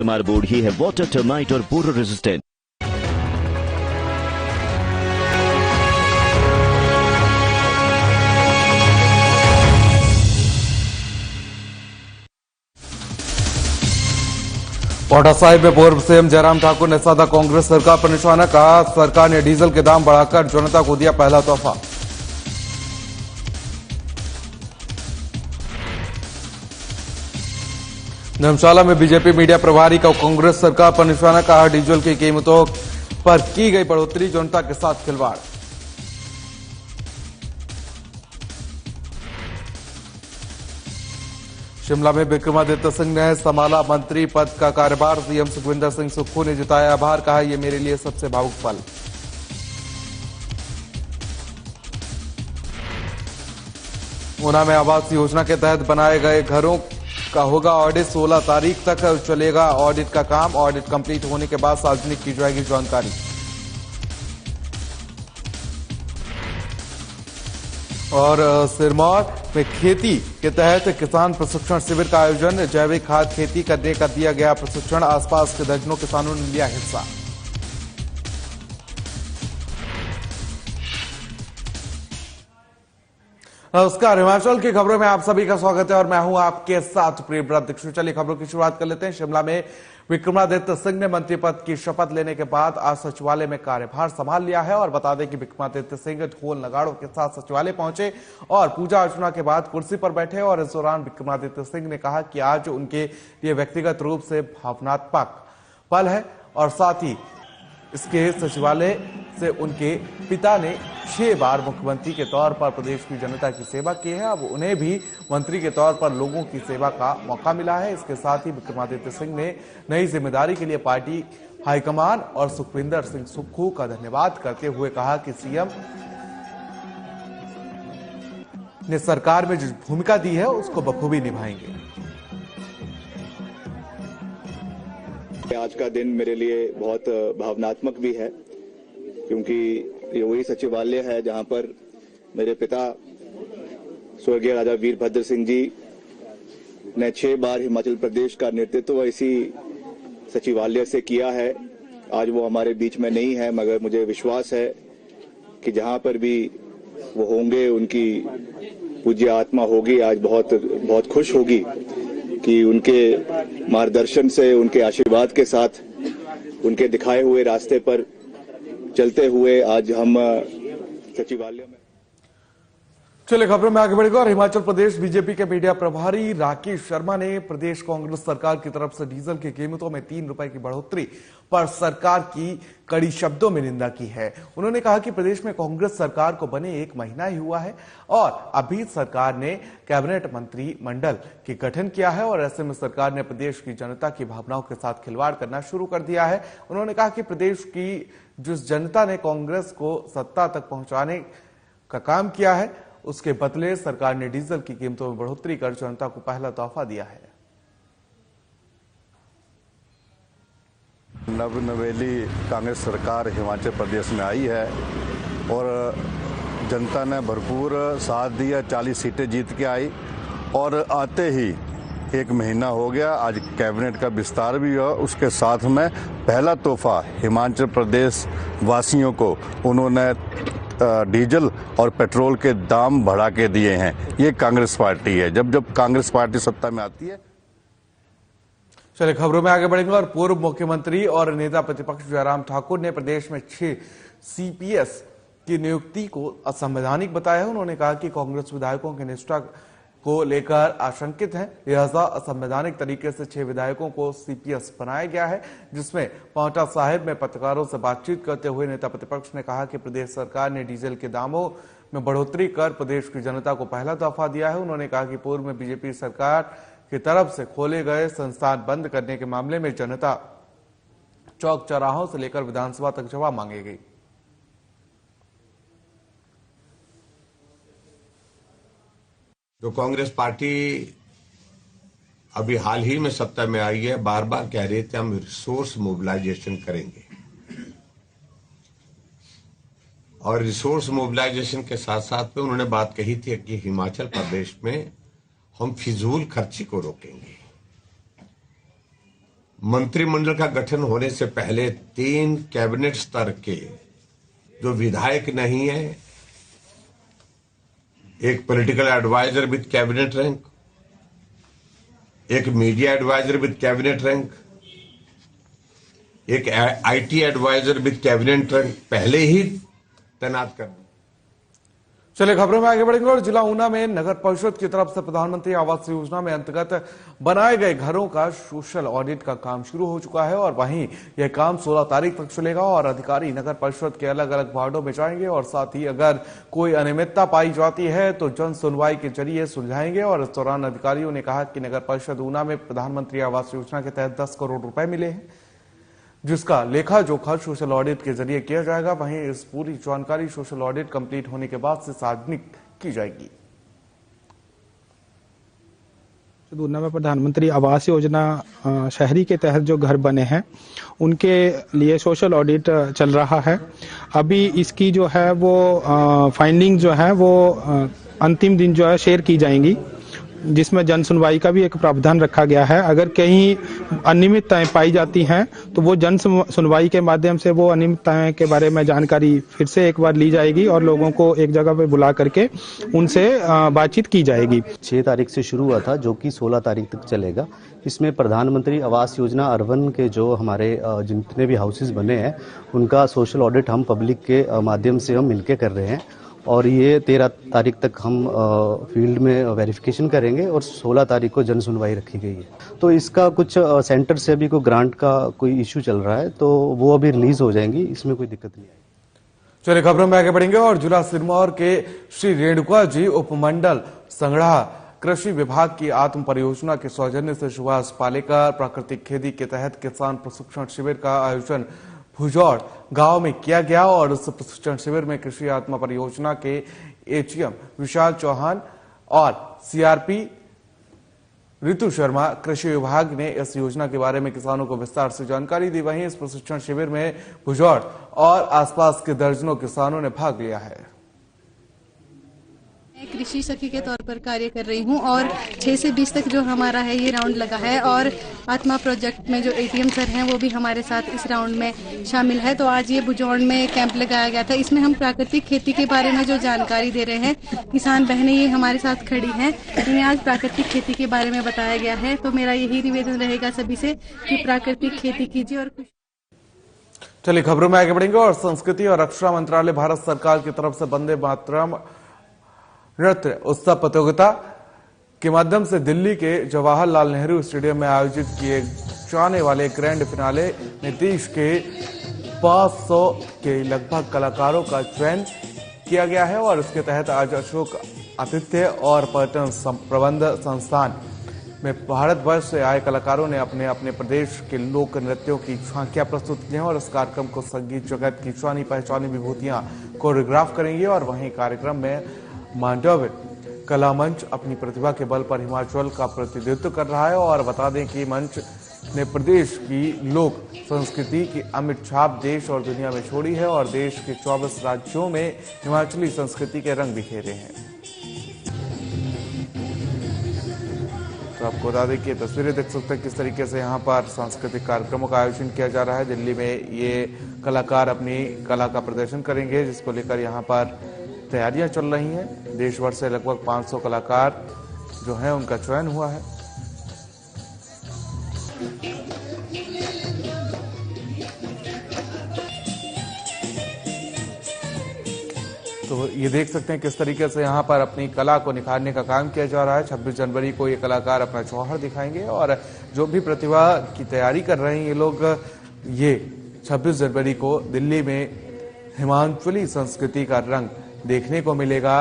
हमारा बोर्ड ही है water, termite और बोरो रेजिस्टेंट। पांवटा साहिब में पूर्व सीएम जयराम ठाकुर ने साधा कांग्रेस सरकार पर निशाना, कहा सरकार ने डीजल के दाम बढ़ाकर जनता को दिया पहला तोहफा। धर्मशाला में बीजेपी मीडिया प्रभारी का कांग्रेस सरकार पर निशाना, कहा डीजल की कीमतों पर की गई बढ़ोतरी जनता के साथ खिलवाड़। शिमला में विक्रमादित्य सिंह ने संभाला मंत्री पद का कार्यभार, सीएम सुखविंदर सिंह सुक्खू ने जताया आभार, कहा यह मेरे लिए सबसे भावुक पल। ऊना में आवास योजना के तहत बनाए गए घरों का होगा ऑडिट, 16 तारीख तक चलेगा ऑडिट का काम। ऑडिट कंप्लीट होने के बाद सार्वजनिक की जाएगी जानकारी। और सिरमौर में खेती के तहत किसान प्रशिक्षण शिविर का आयोजन, जैविक खाद खेती करने का दिया गया प्रशिक्षण, आसपास के दर्जनों किसानों ने लिया हिस्सा। नमस्कार, हिमाचल की खबरों में आप सभी का स्वागत है और मैं हूं आपके साथ प्रियव्रत दीक्षित। चलिए खबरों की शुरुआत कर लेते हैं। शिमला में विक्रमादित्य सिंह ने मंत्री पद की शपथ लेने के बाद आज सचिवालय में कार्यभार संभाल लिया है। और बता दें कि विक्रमादित्य सिंह ढोल नगाड़ों के साथ सचिवालय पहुंचे और पूजा अर्चना के बाद कुर्सी पर बैठे। और इस दौरान विक्रमादित्य सिंह ने कहा कि आज उनके लिए व्यक्तिगत रूप से भावनात्मक पल है और साथ ही इसके सचिवालय से उनके पिता ने 6 बार मुख्यमंत्री के तौर पर प्रदेश की जनता की सेवा की है। अब उन्हें भी मंत्री के तौर पर लोगों की सेवा का मौका मिला है। इसके साथ ही विक्रमादित्य सिंह ने नई जिम्मेदारी के लिए पार्टी हाईकमान और सुखविंदर सिंह सुक्खू का धन्यवाद करते हुए कहा कि सीएम ने सरकार में जो भूमिका दी है उसको बखूबी निभाएंगे। आज का दिन मेरे लिए बहुत भावनात्मक भी है, क्योंकि ये वही सचिवालय है जहां पर मेरे पिता स्वर्गीय राजा वीरभद्र सिंह जी ने 6 बार हिमाचल प्रदेश का नेतृत्व इसी सचिवालय से किया है। आज वो हमारे बीच में नहीं है, मगर मुझे विश्वास है कि जहां पर भी वो होंगे उनकी पूज्य आत्मा होगी आज बहुत खुश होगी कि उनके मार्गदर्शन से, उनके आशीर्वाद के साथ, उनके दिखाए हुए रास्ते पर चलते हुए आज हम सचिवालय में। चलिए खबरों में आगे बढ़ेगा। और हिमाचल प्रदेश बीजेपी के मीडिया प्रभारी राकेश शर्मा ने प्रदेश कांग्रेस सरकार की तरफ से डीजल की कीमतों में 3 रुपए की बढ़ोतरी पर सरकार की कड़ी शब्दों में निंदा की है। उन्होंने कहा कि प्रदेश में कांग्रेस सरकार को बने 1 महीना ही हुआ है और अभी सरकार ने कैबिनेट मंत्री मंडल के गठन किया है और ऐसे में सरकार ने प्रदेश की जनता की भावनाओं के साथ खिलवाड़ करना शुरू कर दिया है। उन्होंने कहा कि प्रदेश की जिस जनता ने कांग्रेस को सत्ता तक पहुंचाने का काम किया है, उसके बदले सरकार ने डीजल की कीमतों में बढ़ोतरी कर जनता को पहला तोहफा दिया है। नवनवेली कांग्रेस सरकार हिमाचल प्रदेश में आई है और जनता ने भरपूर साथ दिया, 40 सीटें जीत के आई और आते ही 1 महीना हो गया। आज कैबिनेट का विस्तार भी हुआ, उसके साथ में पहला तोहफा हिमाचल प्रदेश वासियों को उन्होंने डीजल और पेट्रोल के दाम बढ़ा के दिए हैं। ये कांग्रेस पार्टी है, जब कांग्रेस पार्टी सत्ता में आती है। चलिए खबरों में आगे बढ़ेंगे। और पूर्व मुख्यमंत्री और नेता प्रतिपक्ष जयराम ठाकुर ने प्रदेश में 6 सीपीएस की नियुक्ति को असंवैधानिक बताया है। उन्होंने कहा कि कांग्रेस विधायकों की निष्ठा को लेकर आशंकित हैं, लिहाजा असंवैधानिक तरीके से 6 विधायकों को सीपीएस बनाया गया है। जिसमें पांवटा साहिब में पत्रकारों से बातचीत करते हुए नेता प्रतिपक्ष ने कहा कि प्रदेश सरकार ने डीजल के दामों में बढ़ोतरी कर प्रदेश की जनता को पहला तोहफा दिया है। उन्होंने कहा कि पूर्व में बीजेपी सरकार की तरफ से खोले गए संस्थान बंद करने के मामले में जनता चौक चौराहों से लेकर विधानसभा तक जवाब मांगेगी। जो कांग्रेस पार्टी अभी हाल ही में सत्ता में आई है, बार बार कह रहे थे हम रिसोर्स मोबिलाइजेशन करेंगे और रिसोर्स मोबिलाइजेशन के साथ साथ में उन्होंने बात कही थी कि हिमाचल प्रदेश में हम फिजूल खर्ची को रोकेंगे। मंत्रिमंडल का गठन होने से पहले 3 कैबिनेट स्तर के जो विधायक नहीं है, एक political advisor with cabinet rank, एक media advisor with cabinet rank, एक IT advisor with cabinet rank पहले ही तैनात कर। चलिए खबरों में आगे बढ़ेंगे और जिला ऊना में नगर परिषद की तरफ से प्रधानमंत्री आवास योजना में अंतर्गत बनाए गए घरों का सोशल ऑडिट का काम शुरू हो चुका है और वहीं यह काम 16 तारीख तक चलेगा और अधिकारी नगर परिषद के अलग अलग वार्डों में जाएंगे और साथ ही अगर कोई अनियमितता पाई जाती है तो जन सुनवाई के जरिए सुलझाएंगे। और इस दौरान अधिकारियों ने कहा कि नगर परिषद ऊना में प्रधानमंत्री आवास योजना के तहत 10 करोड़ रुपए मिले हैं, जिसका लेखा जोखा सोशल ऑडिट के जरिए किया जाएगा। वहीं इस पूरी जानकारी सोशल ऑडिट कंप्लीट होने के बाद से सार्वजनिक की जाएगी। ऊना में प्रधानमंत्री आवास योजना शहरी के तहत जो घर बने हैं उनके लिए सोशल ऑडिट चल रहा है। अभी इसकी जो है वो फाइंडिंग जो है वो अंतिम दिन जो है शेयर की जाएंगी, जिसमें जन सुनवाई का भी एक प्रावधान रखा गया है। अगर कहीं अनियमितताएं पाई जाती हैं तो वो जन सुनवाई के माध्यम से वो अनियमितताएं के बारे में जानकारी फिर से एक बार ली जाएगी और लोगों को एक जगह पे बुला करके उनसे बातचीत की जाएगी। 6 तारीख से शुरू हुआ था जो कि 16 तारीख तक चलेगा। इसमें प्रधानमंत्री आवास योजना अर्बन के जो हमारे जितने भी हाउसेज बने हैं उनका सोशल ऑडिट हम पब्लिक के माध्यम से हम मिलकर कर रहे हैं और ये 13 तारीख तक हम फील्ड में वेरिफिकेशन करेंगे और 16 तारीख को जन सुनवाई रखी गई है। तो इसका कुछ सेंटर से अभी कोई ग्रांट का कोई इश्यू चल रहा है तो वो अभी रिलीज हो जाएंगी, इसमें कोई दिक्कत नहीं आएगी। चलिए खबरों में आगे बढ़ेंगे और जिला सिरमौर के श्री रेणुका जी उपमंडल संगड़ा कृषि विभाग की आत्म परियोजना के सौजन्य से सुभाष पालेकर प्राकृतिक खेती के तहत किसान प्रशिक्षण शिविर का आयोजन भुजौड़ गांव में किया गया और इस प्रशिक्षण शिविर में कृषि आत्मा परियोजना के एचएम विशाल चौहान और सीआरपी ऋतु शर्मा कृषि विभाग ने इस योजना के बारे में किसानों को विस्तार से जानकारी दी। वहीं इस प्रशिक्षण शिविर में भुजौड़ और आसपास के दर्जनों किसानों ने भाग लिया है। मैं कृषि सखी के तौर पर कार्य कर रही हूं और 6 से 20 तक जो हमारा है ये राउंड लगा है और आत्मा प्रोजेक्ट में जो एटीएम सर हैं वो भी हमारे साथ इस राउंड में शामिल है। तो आज ये भुजौड़ में कैंप लगाया गया था। इसमें हम प्राकृतिक खेती के बारे में जो जानकारी दे रहे हैं, किसान बहनें ये हमारे साथ खड़ी हैं, इन्हें आज प्राकृतिक खेती के बारे में बताया गया है। तो मेरा यही निवेदन रहेगा सभी से कि प्राकृतिक खेती कीजिए। और चलिए खबरों में आगे बढ़ेंगे और संस्कृति और रक्षा मंत्रालय भारत सरकार की तरफ से वंदे मातरम नृत्य उत्सव प्रतियोगिता के माध्यम से दिल्ली के जवाहरलाल नेहरू स्टेडियम में आयोजित किए जाने वाले ग्रैंड फिनाले में देश के 500 के लगभग कलाकारों का चयन किया गया है और इसके तहत आज अशोक आतिथ्य और पर्यटन प्रबंध संस्थान में भारत वर्ष से आए कलाकारों ने अपने अपने प्रदेश के लोक नृत्यों की झांकियां प्रस्तुत की हैं और इस कार्यक्रम को संगीत जगत की जानी पहचानी विभूतियां कोरियोग्राफ करेंगे। और वहीं कार्यक्रम में मांडव्य कला मंच अपनी प्रतिभा के बल पर हिमाचल का प्रतिनिधित्व कर रहा है और बता दें कि मंच ने प्रदेश की लोक संस्कृति की अमिट छाप देश और दुनिया में छोड़ी है और देश के 24 राज्यों में हिमाचली संस्कृति के रंग बिखेरे हैं। तो आपको बता दें कि तस्वीरें देख सकते हैं किस तरीके से यहाँ पर सांस्कृतिक कार्यक्रमों का आयोजन किया जा रहा है। दिल्ली में ये कलाकार अपनी कला का प्रदर्शन करेंगे, जिसको लेकर यहाँ पर तैयारियां चल रही हैं। देश भर से लगभग 500 कलाकार जो हैं उनका चयन हुआ है। तो ये देख सकते हैं किस तरीके से यहाँ पर अपनी कला को निखारने का काम किया जा रहा है। 26 जनवरी को ये कलाकार अपना जौहर दिखाएंगे और जो भी प्रतिभा की तैयारी कर रहे हैं ये लोग, ये 26 जनवरी को दिल्ली में हिमाचली संस्कृति का रंग देखने को मिलेगा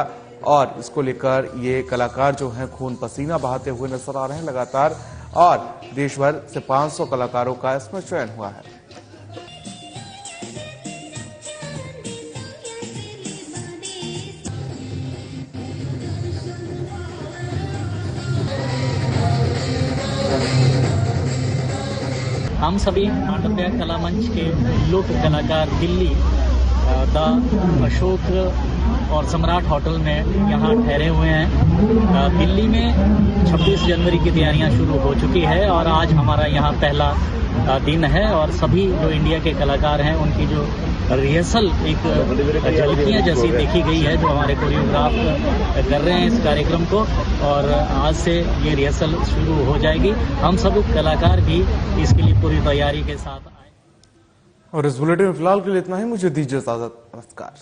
और इसको लेकर ये कलाकार जो हैं खून पसीना बहाते हुए नजर आ रहे हैं लगातार और देश भर से 500 कलाकारों का इसमें चयन हुआ है। हम सभी मांडव्य कला मंच के लोक कलाकार दिल्ली द अशोक और सम्राट होटल में यहाँ ठहरे हुए हैं। दिल्ली में 26 जनवरी की तैयारियां शुरू हो चुकी है और आज हमारा यहाँ पहला दिन है और सभी जो इंडिया के कलाकार हैं उनकी जो रिहर्सल एक झलकियाँ जैसी देखी गई है जो हमारे कोरियोग्राफ कर रहे हैं इस कार्यक्रम को, और आज से ये रिहर्सल शुरू हो जाएगी। हम सब कलाकार भी इसके लिए पूरी तैयारी के साथ आए। और इस बुलेटिन में फिलहाल के लिए इतना ही। मुझे दीजिए इजाजत। नमस्कार।